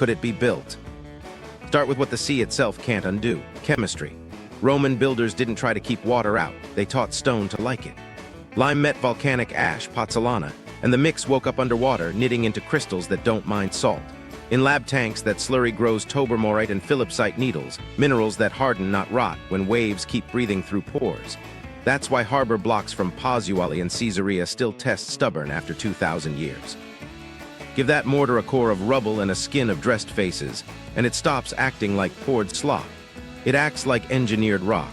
Could it be built? Start with what the sea itself can't undo: chemistry. Roman builders didn't try to keep water out, they taught stone to like it. Lime met volcanic ash, pozzolana, and the mix woke up underwater, knitting into crystals that don't mind salt. In lab tanks, that slurry grows tobermorite and philipsite needles, minerals that harden, not rot, when waves keep breathing through pores. That's why harbor blocks from Pozzuoli and Caesarea still test stubborn after 2,000 years. Give that mortar a core of rubble and a skin of dressed faces, and it stops acting like poured slop. It acts like engineered rock.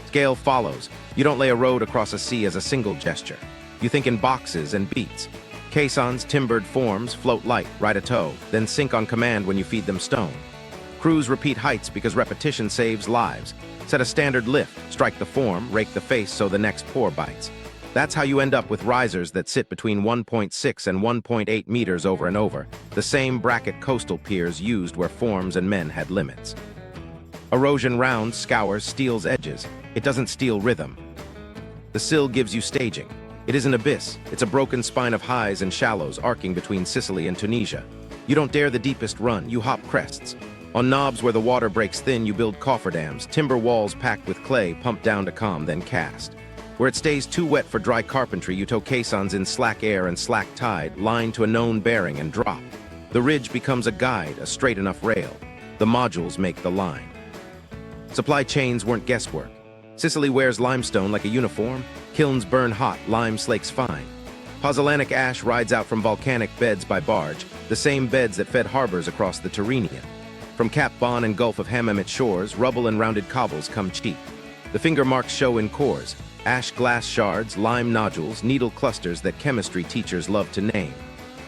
Scale follows. You don't lay a road across a sea as a single gesture. You think in boxes and beats. Caissons, timbered forms, float light, ride a tow, then sink on command when you feed them stone. Crews repeat heights because repetition saves lives. Set a standard lift, strike the form, rake the face so the next pour bites. That's how you end up with risers that sit between 1.6 and 1.8 meters over and over, the same bracket coastal piers used where forms and men had limits. Erosion rounds, scours, steals edges. It doesn't steal rhythm. The sill gives you staging. It is an abyss. It's a broken spine of highs and shallows arcing between Sicily and Tunisia. You don't dare the deepest run, you hop crests. On knobs where the water breaks thin, you build cofferdams, timber walls packed with clay, pumped down to calm, then cast. Where it stays too wet for dry carpentry, you tow caissons in slack air and slack tide, line to a known bearing and drop. The ridge becomes a guide, a straight enough rail. The modules make the line. Supply chains weren't guesswork. Sicily wears limestone like a uniform. Kilns burn hot, lime slakes fine. Pozzolanic ash rides out from volcanic beds by barge, the same beds that fed harbors across the Tyrrhenian. From Cap Bon and Gulf of Hammamet shores, rubble and rounded cobbles come cheap. The finger marks show in cores: ash glass shards, lime nodules, needle clusters that chemistry teachers love to name.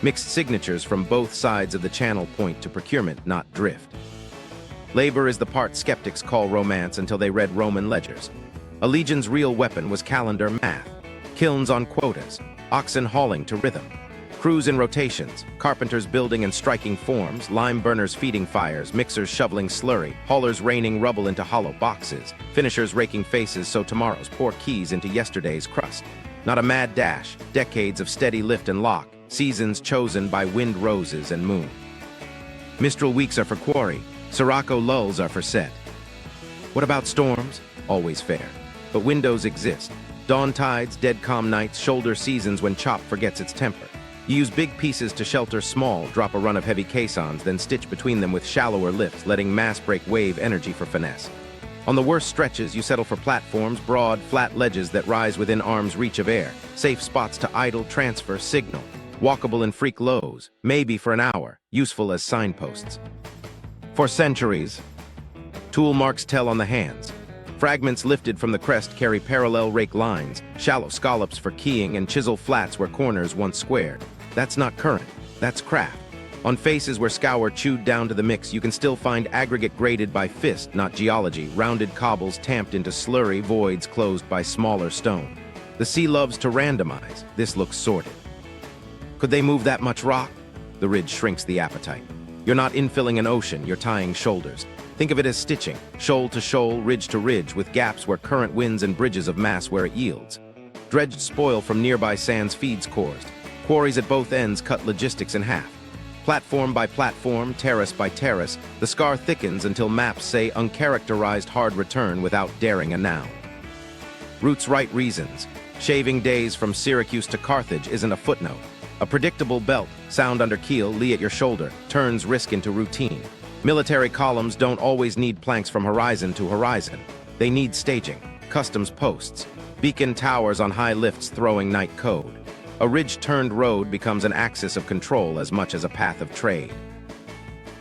Mixed signatures from both sides of the channel point to procurement, not drift. Labor is the part skeptics call romance until they read Roman ledgers. A legion's real weapon was calendar math. Kilns on quotas, oxen hauling to rhythm. Crews in rotations, carpenters building and striking forms, lime burners feeding fires, mixers shoveling slurry, haulers raining rubble into hollow boxes, finishers raking faces so tomorrow's pour keys into yesterday's crust. Not a mad dash, decades of steady lift and lock, seasons chosen by wind roses and moon. Mistral weeks are for quarry, Sirocco lulls are for set. What about storms? Always fair. But windows exist. Dawn tides, dead calm nights, shoulder seasons when chop forgets its temper. You use big pieces to shelter small, drop a run of heavy caissons, then stitch between them with shallower lifts, letting mass break wave energy for finesse. On the worst stretches, you settle for platforms, broad, flat ledges that rise within arm's reach of air, safe spots to idle, transfer, signal. Walkable in freak lows, maybe for an hour, useful as signposts. For centuries, tool marks tell on the hands. Fragments lifted from the crest carry parallel rake lines, shallow scallops for keying, and chisel flats where corners once squared. That's not current, that's craft. On faces where scour chewed down to the mix, you can still find aggregate graded by fist, not geology, rounded cobbles tamped into slurry voids closed by smaller stone. The sea loves to randomize. This looks sorted. Could they move that much rock? The ridge shrinks the appetite. You're not infilling an ocean, you're tying shoulders. Think of it as stitching, shoal to shoal, ridge to ridge, with gaps where current wins and bridges of mass where it yields. Dredged spoil from nearby sands feeds cores. Quarries at both ends cut logistics in half. Platform by platform, terrace by terrace, the scar thickens until maps say uncharacterized hard return without daring a noun. Roots right reasons. Shaving days from Syracuse to Carthage isn't a footnote. A predictable belt, sound under keel, lee at your shoulder, turns risk into routine. Military columns don't always need planks from horizon to horizon. They need staging, customs posts, beacon towers on high lifts throwing night code. A ridge-turned road becomes an axis of control as much as a path of trade.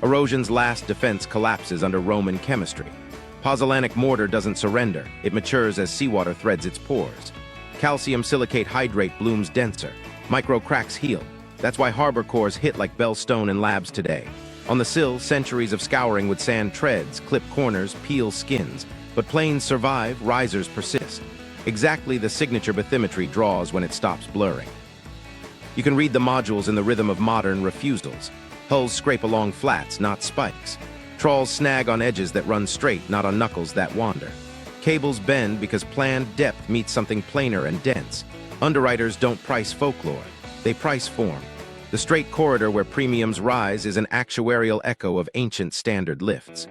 Erosion's last defense collapses under Roman chemistry. Pozzolanic mortar doesn't surrender. It matures as seawater threads its pores. Calcium silicate hydrate blooms denser. Micro cracks heal. That's why harbor cores hit like Bell Stone in labs today. On the sill, centuries of scouring with sand treads, clip corners, peel skins. But planes survive, risers persist. Exactly the signature bathymetry draws when it stops blurring. You can read the modules in the rhythm of modern refusals. Hulls scrape along flats, not spikes. Trawls snag on edges that run straight, not on knuckles that wander. Cables bend because planned depth meets something plainer and dense. Underwriters don't price folklore, they price form. The straight corridor where premiums rise is an actuarial echo of ancient standard lifts.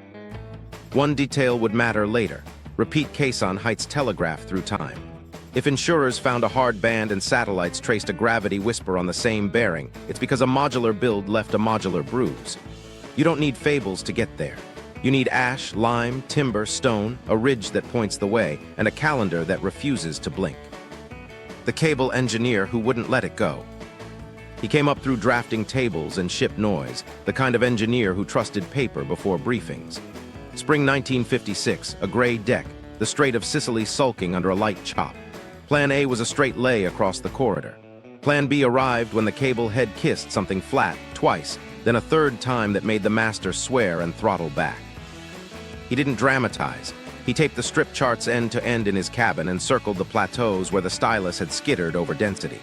One detail would matter later. Repeat caisson heights telegraph through time. If insurers found a hard band and satellites traced a gravity whisper on the same bearing, it's because a modular build left a modular bruise. You don't need fables to get there. You need ash, lime, timber, stone, a ridge that points the way, and a calendar that refuses to blink. The cable engineer who wouldn't let it go. He came up through drafting tables and ship noise, the kind of engineer who trusted paper before briefings. Spring 1956, a gray deck, the Strait of Sicily sulking under a light chop. Plan A was a straight lay across the corridor. Plan B arrived when the cable head kissed something flat, twice, then a third time that made the master swear and throttle back. He didn't dramatize. He taped the strip charts end to end in his cabin and circled the plateaus where the stylus had skittered over density.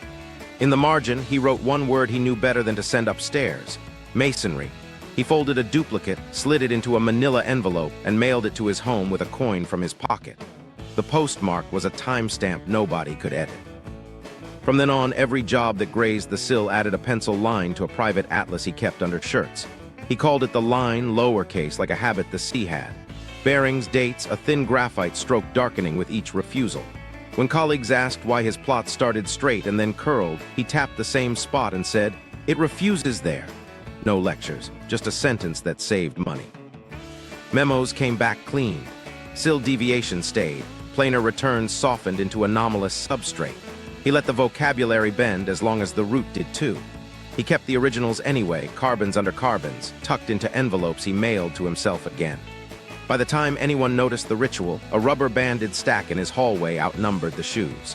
In the margin, he wrote one word he knew better than to send upstairs: masonry. He folded a duplicate, slid it into a manila envelope, and mailed it to his home with a coin from his pocket. The postmark was a timestamp nobody could edit. From then on, every job that grazed the sill added a pencil line to a private atlas he kept under shirts. He called it the line, lowercase, like a habit the sea had. Bearings, dates, a thin graphite stroke darkening with each refusal. When colleagues asked why his plot started straight and then curled, he tapped the same spot and said, "It refuses there." No lectures, just a sentence that saved money. Memos came back clean. Sill deviation stayed. Planar returns softened into anomalous substrate. He let the vocabulary bend as long as the root did too. He kept the originals anyway, carbons under carbons, tucked into envelopes he mailed to himself again. By the time anyone noticed the ritual, a rubber-banded stack in his hallway outnumbered the shoes.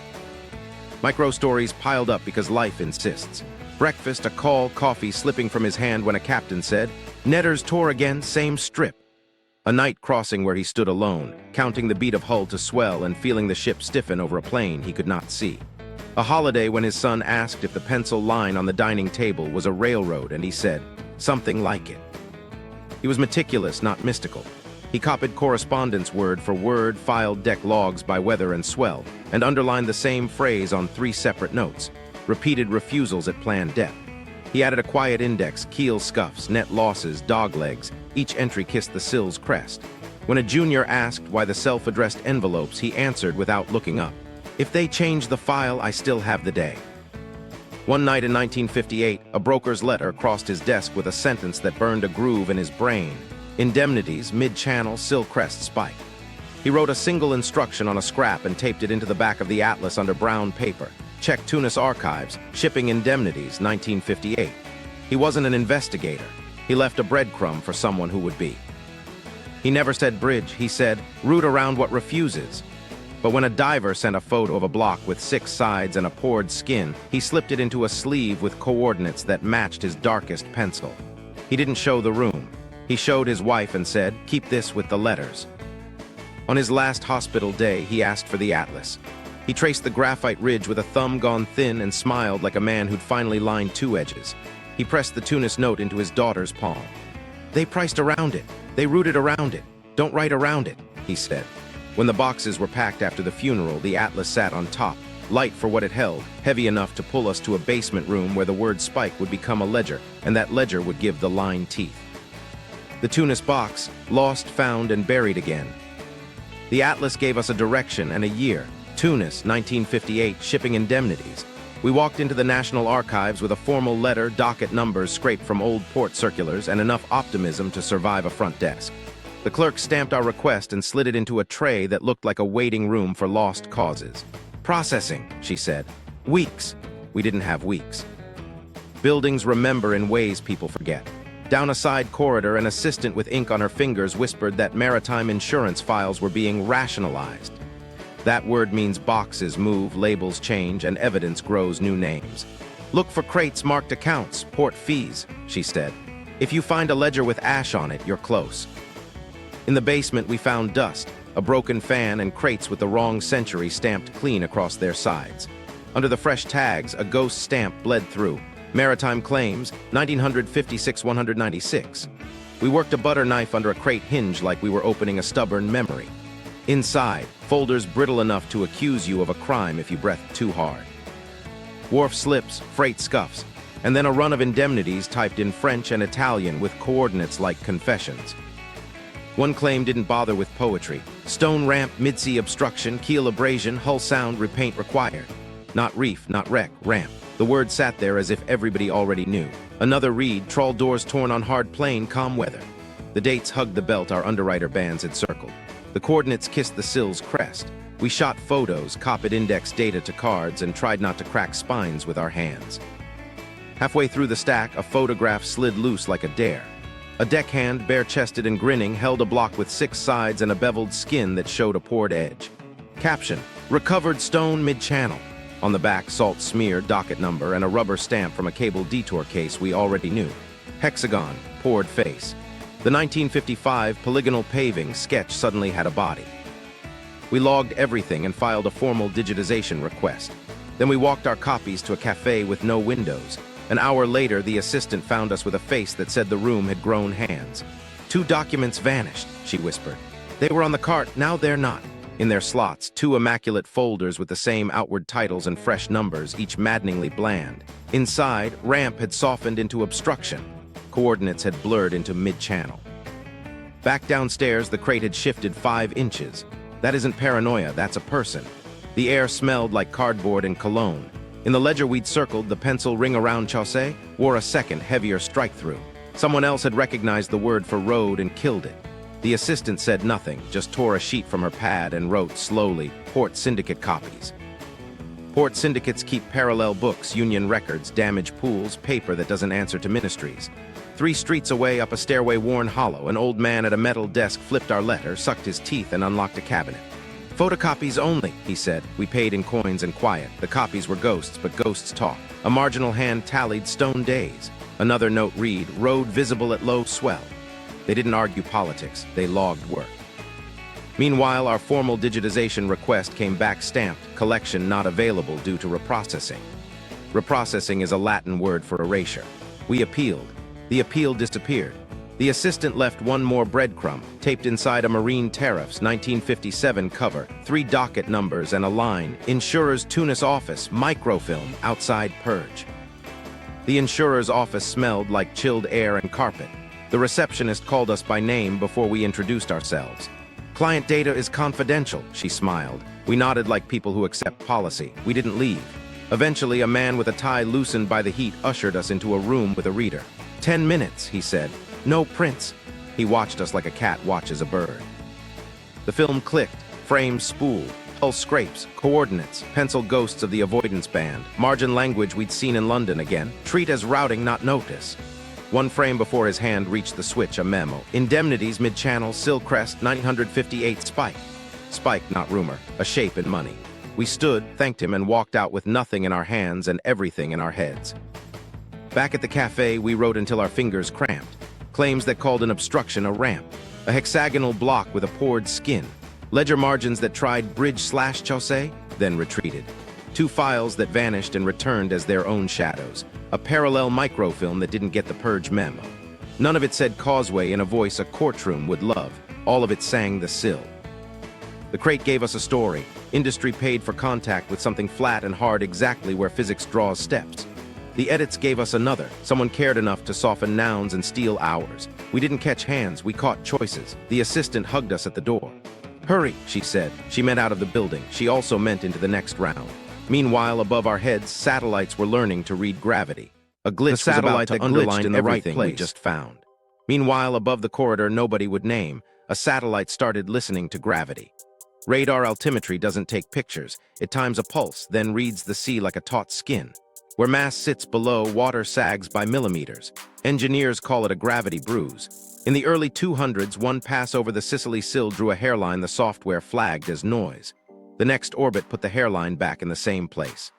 Micro-stories piled up because life insists. Breakfast, a call, coffee slipping from his hand when a captain said, "Netters tore again, same strip." A night crossing where he stood alone, counting the beat of hull to swell and feeling the ship stiffen over a plane he could not see. A holiday when his son asked if the pencil line on the dining table was a railroad, and he said, "Something like it." He was meticulous, not mystical. He copied correspondence word for word, filed deck logs by weather and swell, and underlined the same phrase on 3 separate notes, repeated refusals at planned depth. He added a quiet index, keel scuffs, net losses, dog legs. Each entry kissed the sill's crest. When a junior asked why the self-addressed envelopes, he answered without looking up, "If they change the file, I still have the day." One night in 1958, a broker's letter crossed his desk with a sentence that burned a groove in his brain. Indemnities, mid-channel, sill crest spike. He wrote a single instruction on a scrap and taped it into the back of the atlas under brown paper. Check Tunis Archives, shipping indemnities, 1958. He wasn't an investigator. He left a breadcrumb for someone who would be. He never said bridge, he said, route around what refuses. But when a diver sent a photo of a block with 6 sides and a poured skin, he slipped it into a sleeve with coordinates that matched his darkest pencil. He didn't show the room. He showed his wife and said, "Keep this with the letters." On his last hospital day, he asked for the atlas. He traced the graphite ridge with a thumb gone thin and smiled like a man who'd finally lined 2 edges. He pressed the Tunis note into his daughter's palm. "They priced around it. They rooted around it. Don't write around it," he said. When the boxes were packed after the funeral, the atlas sat on top, light for what it held, heavy enough to pull us to a basement room where the word spike would become a ledger, and that ledger would give the line teeth. The Tunis box, lost, found, and buried again. The atlas gave us a direction and a year. Tunis, 1958, shipping indemnities. We walked into the National Archives with a formal letter, docket numbers scraped from old port circulars, and enough optimism to survive a front desk. The clerk stamped our request and slid it into a tray that looked like a waiting room for lost causes. "Processing," she said. "Weeks." We didn't have weeks. Buildings remember in ways people forget. Down a side corridor, an assistant with ink on her fingers whispered that maritime insurance files were being rationalized. That word means boxes move, labels change, and evidence grows new names. "Look for crates marked accounts, port fees," she said. "If you find a ledger with ash on it, you're close." In the basement, we found dust, a broken fan, and crates with the wrong century stamped clean across their sides. Under the fresh tags, a ghost stamp bled through. Maritime claims, 1956-196. We worked a butter knife under a crate hinge like we were opening a stubborn memory. Inside, folders brittle enough to accuse you of a crime if you breathed too hard. Wharf slips, freight scuffs. and then a run of indemnities typed in French and Italian with coordinates like confessions. One claim didn't bother with poetry. Stone ramp, mid-sea obstruction, keel abrasion, hull sound, repaint required. Not reef, not wreck, ramp. The word sat there as if everybody already knew. Another read, trawl doors torn on hard plain, calm weather. The dates hugged the belt our underwriter bands had circled. The coordinates kissed the Sill's crest. We shot photos, copied index data to cards, and tried not to crack spines with our hands. Halfway through the stack, a photograph slid loose like a dare. A deckhand, bare-chested and grinning, held a block with 6 sides and a beveled skin that showed a poured edge. Caption, recovered stone mid-channel. On the back, salt smear, docket number, and a rubber stamp from a cable detour case we already knew. Hexagon, poured face. The 1955 polygonal paving sketch suddenly had a body. We logged everything and filed a formal digitization request. Then we walked our copies to a cafe with no windows. An hour later, the assistant found us with a face that said the room had grown hands. 2 documents vanished, she whispered. They were on the cart, now they're not. In their slots, 2 immaculate folders with the same outward titles and fresh numbers, each maddeningly bland. Inside, ramp had softened into obstruction. Coordinates had blurred into mid-channel. Back downstairs, the crate had shifted 5 inches. That isn't paranoia, that's a person. The air smelled like cardboard and cologne. In the ledger we'd circled, the pencil ring around Chaussee wore a second, heavier strike-through. Someone else had recognized the word for road and killed it. The assistant said nothing, just tore a sheet from her pad and wrote slowly, Port Syndicate copies. Port syndicates keep parallel books, union records, damaged pools, paper that doesn't answer to ministries. 3 streets away, up a stairway worn hollow, an old man at a metal desk flipped our letter, sucked his teeth, and unlocked a cabinet. Photocopies only, he said. We paid in coins and quiet. The copies were ghosts, but ghosts talk. A marginal hand tallied stone days. Another note read, road visible at low swell. They didn't argue politics, they logged work. Meanwhile, our formal digitization request came back stamped, collection not available due to reprocessing. Reprocessing is a Latin word for erasure. We appealed. The appeal disappeared. The assistant left one more breadcrumb, taped inside a Marine Tariffs 1957 cover, 3 docket numbers and a line, Insurer's Tunis office, microfilm, outside purge. The insurer's office smelled like chilled air and carpet. The receptionist called us by name before we introduced ourselves. Client data is confidential, she smiled. We nodded like people who accept policy. We didn't leave. Eventually, a man with a tie loosened by the heat ushered us into a room with a reader. 10 minutes, he said. No prints. He watched us like a cat watches a bird. The film clicked, frames spooled, hull scrapes, coordinates, pencil ghosts of the Avoidance band, margin language we'd seen in London again, treat as routing, not notice. One frame before his hand reached the switch, a memo. Indemnities mid-channel, Sill crest, 958 spike. Spike, not rumor, a shape in money. We stood, thanked him, and walked out with nothing in our hands and everything in our heads. Back at the cafe, we wrote until our fingers cramped. Claims that called an obstruction a ramp. A hexagonal block with a poured skin. Ledger margins that tried bridge/Chaussee, then retreated. 2 files that vanished and returned as their own shadows. A parallel microfilm that didn't get the purge memo. None of it said causeway in a voice a courtroom would love. All of it sang the Sill. The crate gave us a story. Industry paid for contact with something flat and hard exactly where physics draws steps. The edits gave us another. Someone cared enough to soften nouns and steal hours. We didn't catch hands, we caught choices. The assistant hugged us at the door. Hurry, she said. She meant out of the building. She also meant into the next round. Meanwhile, above our heads, satellites were learning to read gravity. A glitch was about to underline in the right place we just found. Meanwhile, above the corridor nobody would name, a satellite started listening to gravity. Radar altimetry doesn't take pictures. It times a pulse, then reads the sea like a taut skin. Where mass sits below, water sags by millimeters. Engineers call it a gravity bruise. In the early 200s, one pass over the Sicily Sill drew a hairline the software flagged as noise. The next orbit put the hairline back in the same place.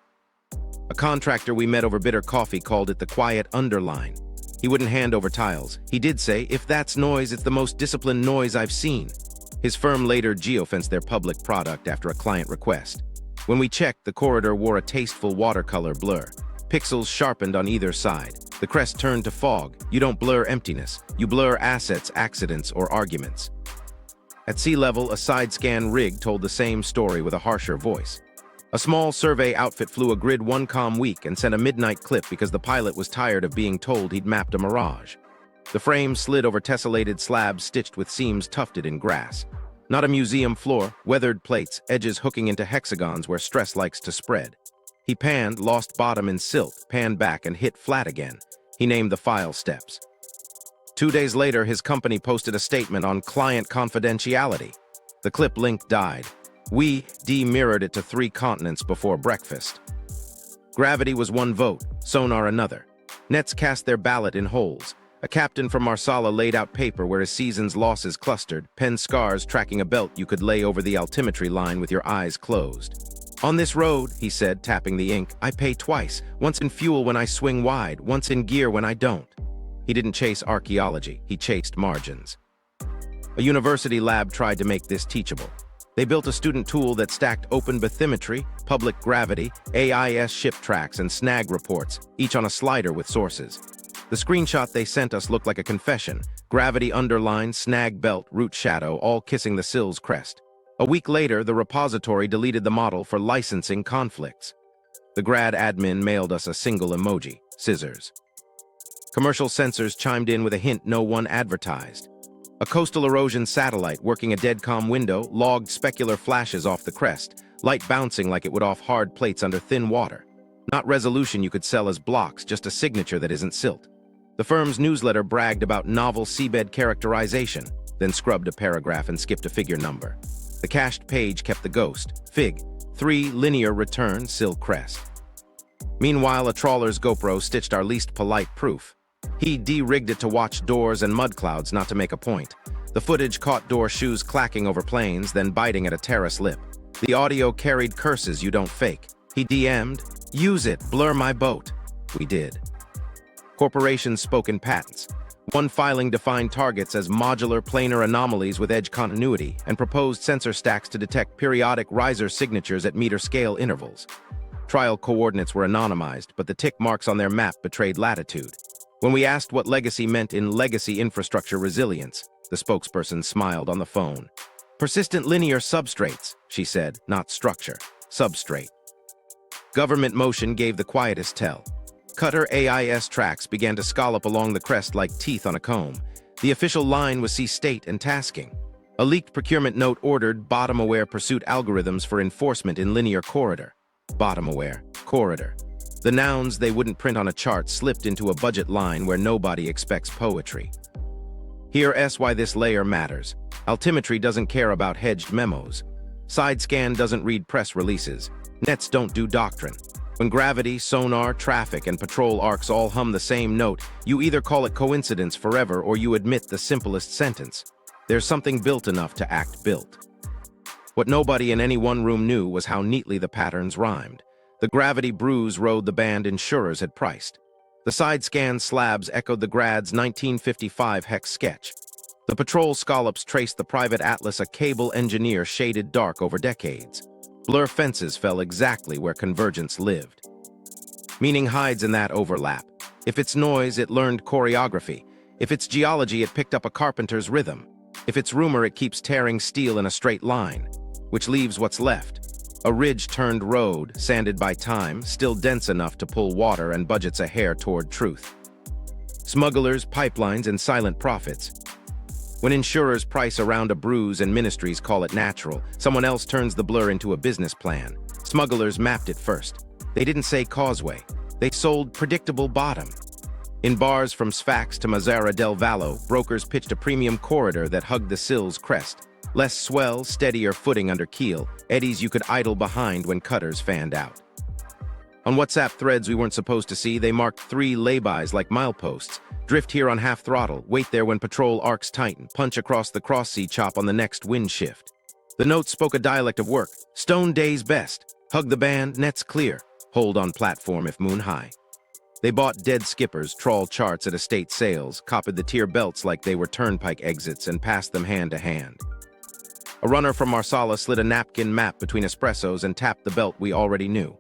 A contractor we met over bitter coffee called it the quiet underline. He wouldn't hand over tiles. He did say, if that's noise, it's the most disciplined noise I've seen. His firm later geofenced their public product after a client request. When we checked, the corridor wore a tasteful watercolor blur. Pixels sharpened on either side. The crest turned to fog. You don't blur emptiness. You blur assets, accidents, or arguments. At sea level, a side-scan rig told the same story with a harsher voice. A small survey outfit flew a grid one calm week and sent a midnight clip because the pilot was tired of being told he'd mapped a mirage. The frame slid over tessellated slabs stitched with seams tufted in grass. Not a museum floor, weathered plates, edges hooking into hexagons where stress likes to spread. He panned, lost bottom in silt, panned back and hit flat again. He named the file steps. 2 days later, his company posted a statement on client confidentiality. The clip link died. We de-mirrored it to 3 continents before breakfast. Gravity was 1 vote, Sonar another. Nets cast their ballot in holes. A captain from Marsala laid out paper where his season's losses clustered, pen scars tracking a belt you could lay over the altimetry line with your eyes closed. On this road, he said, tapping the ink, I pay twice, once in fuel when I swing wide, once in gear when I don't. He didn't chase archaeology, he chased margins. A university lab tried to make this teachable. They built a student tool that stacked open bathymetry, public gravity, AIS ship tracks, and snag reports, each on a slider with sources. The screenshot they sent us looked like a confession. Gravity underline, snag belt, root shadow, all kissing the Sill's crest. A week later, the repository deleted the model for licensing conflicts. The grad admin mailed us a single emoji, scissors. Commercial sensors chimed in with a hint no one advertised. A coastal erosion satellite working a deadcom window logged specular flashes off the crest, light bouncing like it would off hard plates under thin water. Not resolution you could sell as blocks, just a signature that isn't silt. The firm's newsletter bragged about novel seabed characterization, then scrubbed a paragraph and skipped a figure number. The cached page kept the ghost, Fig, 3 linear return, Sill crest. Meanwhile, a trawler's GoPro stitched our least polite proof. He de-rigged it to watch doors and mud clouds, not to make a point. The footage caught door shoes clacking over planes, then biting at a terrace lip. The audio carried curses you don't fake. He DM'd, use it, blur my boat. We did. Corporations spoke in patents. One filing defined targets as modular planar anomalies with edge continuity and proposed sensor stacks to detect periodic riser signatures at meter-scale intervals. Trial coordinates were anonymized, but the tick marks on their map betrayed latitude. When we asked what legacy meant in legacy infrastructure resilience, the spokesperson smiled on the phone. Persistent linear substrates, she said, not structure, substrate. Government motion gave the quietest tell. Cutter AIS tracks began to scallop along the crest like teeth on a comb. The official line was see state and tasking. A leaked procurement note ordered bottom-aware pursuit algorithms for enforcement in linear corridor. Bottom-aware, corridor. The nouns they wouldn't print on a chart slipped into a budget line where nobody expects poetry. Here's why this layer matters. Altimetry doesn't care about hedged memos. Sidescan doesn't read press releases. Nets don't do doctrine. When gravity, sonar, traffic, and patrol arcs all hum the same note, you either call it coincidence forever or you admit the simplest sentence. There's something built enough to act built. What nobody in any one room knew was how neatly the patterns rhymed. The gravity bruise rode the band insurers had priced. The side-scan slabs echoed the grad's 1955 hex sketch. The patrol scallops traced the private atlas a cable engineer shaded dark over decades. Blur fences fell exactly where convergence lived. Meaning hides in that overlap. If it's noise, it learned choreography. If it's geology, it picked up a carpenter's rhythm. If it's rumor, it keeps tearing steel in a straight line, which leaves what's left. A ridge-turned road, sanded by time, still dense enough to pull water and budgets a hair toward truth. Smugglers, pipelines, and silent profits. When insurers price around a bruise and ministries call it natural, someone else turns the blur into a business plan. Smugglers mapped it first. They didn't say causeway. They sold predictable bottom. In bars from Sfax to Mazzara del Vallo, brokers pitched a premium corridor that hugged the Sill's crest. Less swell, steadier footing under keel, eddies you could idle behind when cutters fanned out. On WhatsApp threads we weren't supposed to see, they marked 3 laybys like mileposts. Drift here on half throttle, wait there when patrol arcs tighten, punch across the cross-sea chop on the next wind shift. The notes spoke a dialect of work. Stone days best. Hug the band, nets clear. Hold on platform if moon high. They bought dead skippers, trawl charts at estate sales, copied the tier belts like they were turnpike exits, and passed them hand to hand. A runner from Marsala slid a napkin map between espressos and tapped the belt we already knew.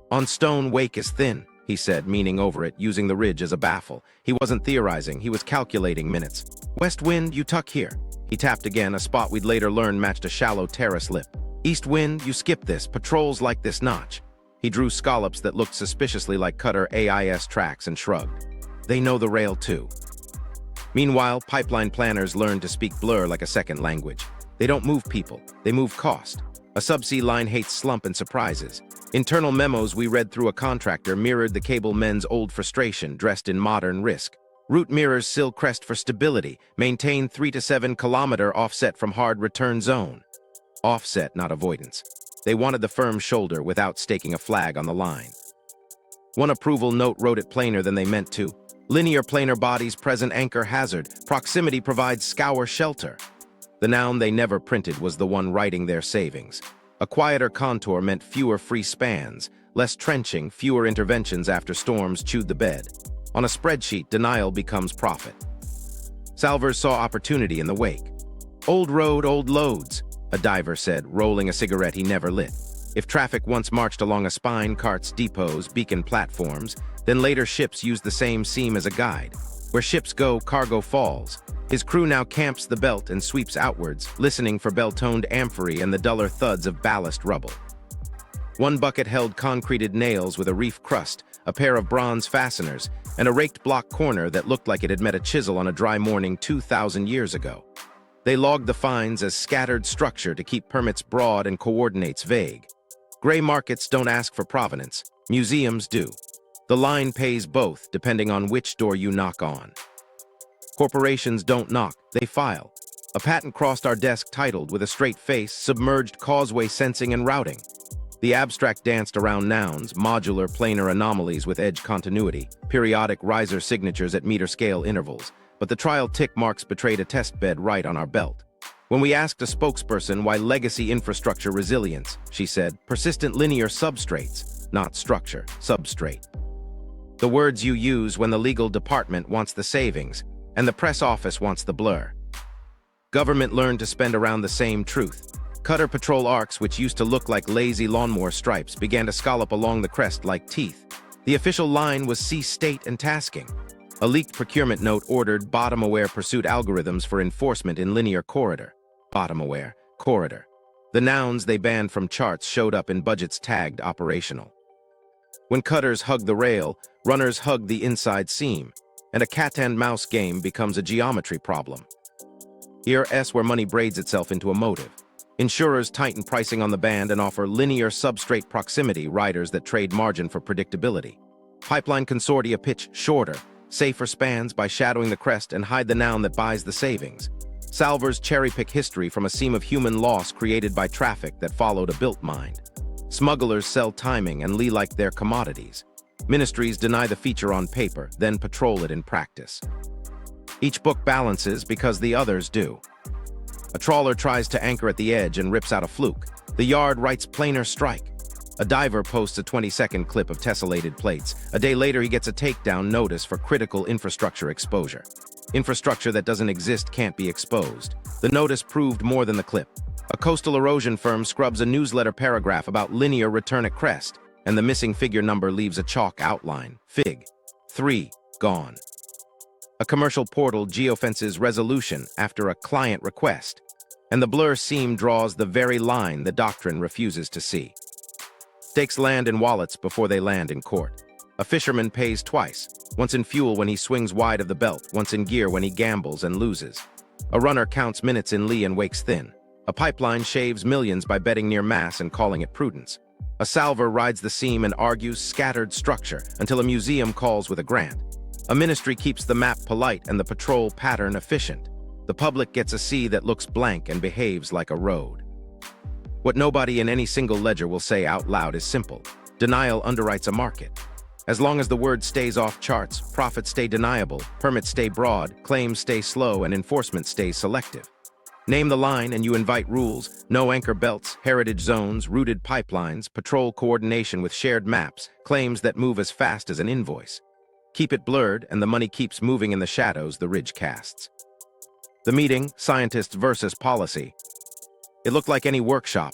On stone, wake is thin, he said, meaning over it, using the ridge as a baffle. He wasn't theorizing, he was calculating minutes. West wind, you tuck here. He tapped again, a spot we'd later learn matched a shallow terrace lip. East wind, you skip this. Patrols like this notch. He drew scallops that looked suspiciously like Cutter AIS tracks and shrugged. They know the rail too. Meanwhile, pipeline planners learn to speak blur like a second language. They don't move people, they move cost. A subsea line hates slump and surprises. Internal memos we read through a contractor mirrored the cable men's old frustration dressed in modern risk. Route mirrors Sill crest for stability, maintain 3 to 7 kilometer offset from hard return zone. Offset, not avoidance. They wanted the firm shoulder without staking a flag on the line. One approval note wrote it plainer than they meant to. Linear planar bodies present anchor hazard. Proximity provides scour shelter. The noun they never printed was the one writing their savings. A quieter contour meant fewer free spans, less trenching, fewer interventions after storms chewed the bed. On a spreadsheet, denial becomes profit. Salvers saw opportunity in the wake. Old road, old loads, a diver said, rolling a cigarette he never lit. If traffic once marched along a spine, carts, depots, beacon platforms, then later ships used the same seam as a guide. Where ships go, cargo falls. His crew now camps the belt and sweeps outwards, listening for bell-toned amphory and the duller thuds of ballast rubble. One bucket held concreted nails with a reef crust, a pair of bronze fasteners, and a raked block corner that looked like it had met a chisel on a dry morning 2,000 years ago. They logged the finds as scattered structure to keep permits broad and coordinates vague. Gray markets don't ask for provenance, museums do. The line pays both, depending on which door you knock on. Corporations don't knock, they file. A patent crossed our desk titled, with a straight face, Submerged Causeway Sensing and Routing. The abstract danced around nouns, modular planar anomalies with edge continuity, periodic riser signatures at meter-scale intervals, but the trial tick marks betrayed a test bed right on our belt. When we asked a spokesperson why legacy infrastructure resilience, she said, persistent linear substrates, not structure, substrate. The words you use when the legal department wants the savings, and the press office wants the blur. Government learned to spend around the same truth. Cutter patrol arcs, which used to look like lazy lawnmower stripes, began to scallop along the crest like teeth. The official line was cease state and tasking. A leaked procurement note ordered bottom-aware pursuit algorithms for enforcement in linear corridor. Bottom-aware, corridor. The nouns they banned from charts showed up in budgets tagged operational. When cutters hug the rail, runners hug the inside seam, and a cat-and-mouse game becomes a geometry problem. Here's where money braids itself into a motive. Insurers tighten pricing on the band and offer linear substrate proximity riders that trade margin for predictability. Pipeline consortia pitch shorter, safer spans by shadowing the crest and hide the noun that buys the savings. Salvers cherry-pick history from a seam of human loss created by traffic that followed a built mind. Smugglers sell timing and like their commodities. Ministries deny the feature on paper, then patrol it in practice. Each book balances because the others do. A trawler tries to anchor at the edge and rips out a fluke. The yard writes planar strike. A diver posts a 20-second clip of tessellated plates. A day later, he gets a takedown notice for critical infrastructure exposure. Infrastructure that doesn't exist can't be exposed. The notice proved more than the clip. A coastal erosion firm scrubs a newsletter paragraph about linear return at crest, and the missing figure number leaves a chalk outline. Fig. 3. Gone. A commercial portal geofences resolution after a client request, and the blur seam draws the very line the Doctrine refuses to see. Stakes land in wallets before they land in court. A fisherman pays twice, once in fuel when he swings wide of the belt, once in gear when he gambles and loses. A runner counts minutes in lee and wakes thin. A pipeline shaves millions by betting near mass and calling it prudence. A salver rides the seam and argues scattered structure until a museum calls with a grant. A ministry keeps the map polite and the patrol pattern efficient. The public gets a sea that looks blank and behaves like a road. What nobody in any single ledger will say out loud is simple. Denial underwrites a market. As long as the word stays off charts, profits stay deniable, permits stay broad, claims stay slow, and enforcement stays selective. Name the line and you invite rules, no anchor belts, heritage zones, routed pipelines, patrol coordination with shared maps, claims that move as fast as an invoice. Keep it blurred and the money keeps moving in the shadows the ridge casts. The meeting, scientists versus policy. It looked like any workshop,